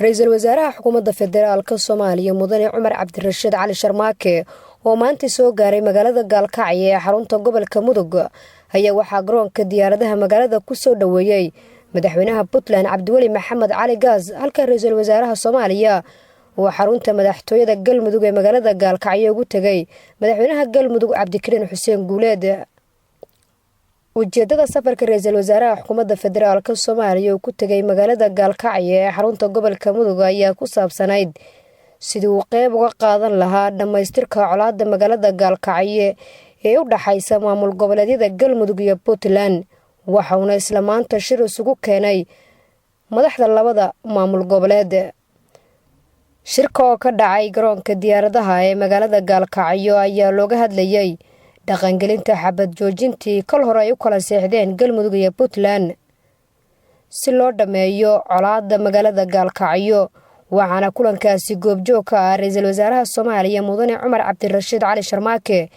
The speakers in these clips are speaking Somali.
ra'iisul wasaaraha xukuumadda federaalka Soomaaliya mudane Cumar Cabdirashiid Cali Sharmaake oo maanta soo gaaray magaalada Gaalkacyo ee xarunta gobolka Mudug ayaa waxaa garoonka diyaaradaha magaalada ku soo dhaweeyay madaxweynaha Puntland Cabdiweli Maxamed Cali Gaas halka ra'iisul wasaaraha Soomaaliya oo xarunta madaxtooyada Galmudug ee magaalada Gaalkacyo ugu tagay madaxweynaha Galmudug Cabdikariin Xuseen Guuleed. ujeedada safarka ra'iisul wasaaraha xukuumadda federaalka Soomaaliya oo ku tagay magaalada Gaalkacyo ee xarunta gobolka Mudug ayaa ku saabsanayd sidii uu qayb uga qaadan lahaa dhamaystirka colaadda magaalada Gaalkacyo ee u dhaxaysa maamul goboleedyada Galmudug iyo Puntland waxaana isla maanta shir isugu keenay madaxda labada maamul goboleed. shirka oo ka dhacay garoonka diyaaradaha ee magaalada Gaalkacyo ayaa looga hadlayay dhaqangelinta xabad joojintii kol hore ay u kala seexdeen Galmudug iyo Puntland si loo dhameeyo colaadda magaalada Gaalkacyo waxaana kulankaasi goobjoog ka ah ra'iisul wasaaraha Soomaaliya mudane Cumar Cabdirashiid Cali Sharmaake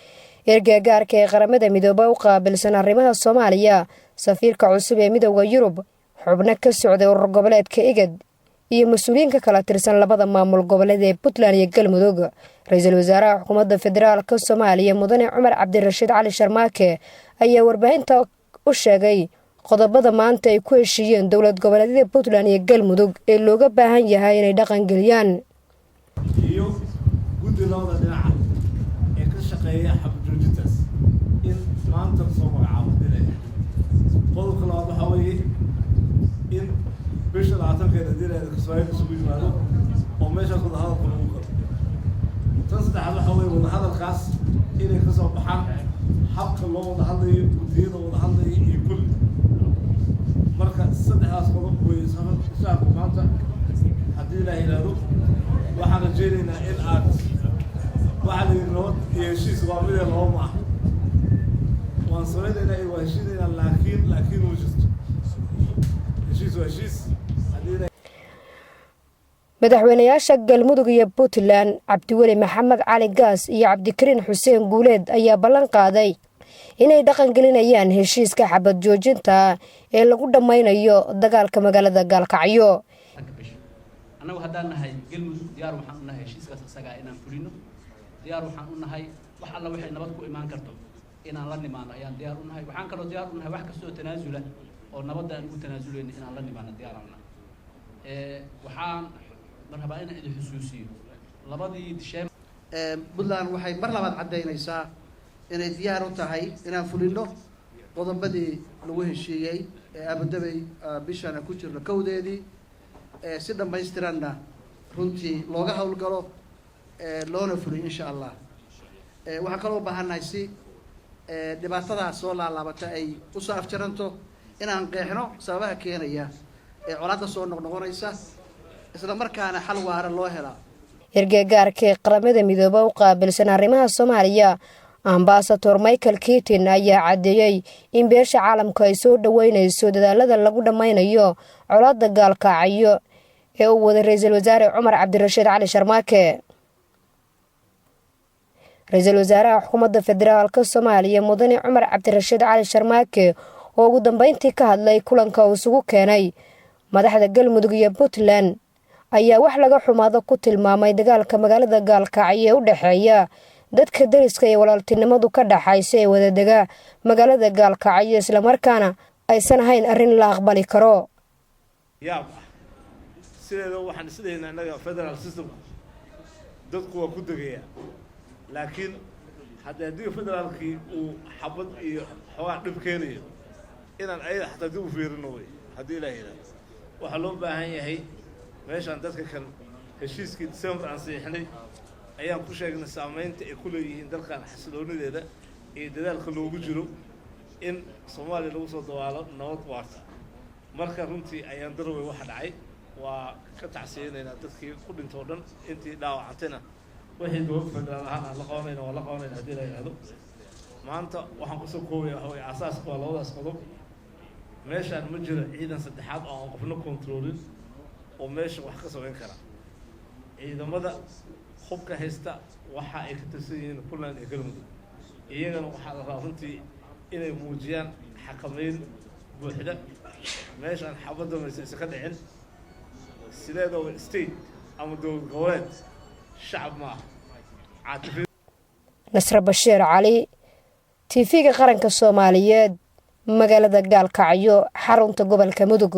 ergagaarka ee qaramada midoobay u qaabilsan arrimaha Soomaaliya safiirka cusub ee midowga Yurub xubno ka socday urur goboleedka IGAD iyo mas'uuliyiinka kala tirsan labada maamul goboleed ee Puntland iyo Galmudug. ra'iisul wasaaraha xukuumadda federaalka Soomaaliya mudane Cumar Cabdirashiid Cali Sharmaake ayaa warbaahinta u sheegay qodobada maanta ay ku heshiiyeen dowlad goboleedyada Puntland iyo Galmudug ee looga baahan yahay inay dhaqan geliyaan iyo guddiga dhinaca ee ka shaqeeya xabad joojintaas in maanta soo magacaabo dilay qodobka labaad waxa weeye in bisha 20-keeda dilay Kismaayo isugu yimaado oo meesha ku hadal ku qoro tan saddexaad waxa weeye wada hadalkaas inay ka soo baxaan habka loo wada hadlayo guddiyada wada hadlaya iyo kulli marka saddexdaas qodob way safarka maanta haddii la yiraahdo waxaan rajaynaynaa in aad waxa la yiraahdo heshiis waa mid loo ma waan sameeynaa waa heshiisyada laakiin uu jirto heshiis madaxweynayaasha Galmudug iyo Puntland Cabdiweli Maxamed Cali Gaas iyo Cabdikariin Xuseen Guuleed ayaa ballan qaaday inay dhaqan gelinayaan heshiiska xabad joojinta ee lagu dhameynayo dagaalka magaalada Gaalkacyo. anagu haddaan nahay Galmudug diyaar waxaan u nahay heshiiskaas asaga inaan fulino diyaar waxaan u nahay wax alla wixii nabad ku imaan karto inaan la nimaano ayaan diyaar u nahay waxaan kaloo diyaar u nahay wax kastoo tanaasula oo nabadda aan ugu tanaasuleyno inaan la nimaano diyaar u nahay waxaan marhaba in ay xusuusiyo labadii disheem Puntland waxay mar labaad cadeynaysaa inay diyaar u tahay inaan fulino qodobadii lagu heshiiyay ee abadabay bishana ku jirno kowdeedii si dhamaystiranna runtii looga hawlgalo loona fuliyo insha Allah. waxaan kaloo baahannahay si dhibaatada soo laalaabata ay u soo afjaranto inaan qeexno sababaha keenaya ee colaadda soo noqnoqonaysa isla markaana xal waara loo helo. ergagaarka qaramada midoobay u qaabilsan arrimaha Soomaaliya Ambassador Michael Keating ayaa cadeeyay in beesha caalamka ay soo dhaweynayso dadaalada lagu dhameynayo colaadda Gaalkacyo ee uu wada ra'iisul wasaare Cumar Cabdirashiid Cali Sharmaake. ra'iisul wasaaraha xukuumadda federaalka Soomaaliya mudane Cumar Cabdirashiid Cali Sharmaake oo ugu dambeyntii ka hadlay kulanka uu isugu keenay madaxda Galmudug iyo Puntland ayaa wax laga xumaado ku tilmaamay dagaalka magaalada Gaalkacyo ee u dhaxeeya dadka dariska iyo walaaltinimadu ka dhaxaysa ee wadadaga magaalada Gaalkacyo isla markaana aysan ahayn arrin la aqbali karo. sideeda waxaan isleeyahay anaga federal system dadku waa ku dagaya laakiin haddii federaalkii uu xabad iyo xoogaa dhib keenayo inaan ay xataa dib u fiirino way haddii la yiraahdo waxa loo baahan yahay meeshaan dadka kan heshiiskii December aan saxiixnay ayaan ku sheegnay saameynta ay ku leeyihiin dalkan xasiloonideeda iyo dadaalka loogu jiro in Soomaaliya lagu soo dawaalo nabad waarta marka runtii ayaan daraway waxa dhacay waa ka tacsiyeynaa dadkii ku dhintay dhan intii dhaawacantayna wixii dowladda federaal ahaan la qabanayna haddii la yiraahdo maanta waxaan ku soo koobayaa waxa weeye asaaska waa labadaas qodob meeshaan ma jiro ciidan saddexaad oo aan qofna controlin oo meesha wax ka samayn kara ciidamada hubka haysta waxa ay ka tirsan yihiin Puntland iyo Galmudug iyagana waxaa la rabaa runtii inay muujiyaan xakameyn buuxda meeshaan xabadda maysa ka dhicin sideedoo state ama dowlad goboleed shacab ma aha Nasra Bashiir Cali TV-ga qaranka Soomaaliyeed magaalada Gaalkacyo xarunta gobolka Mudug.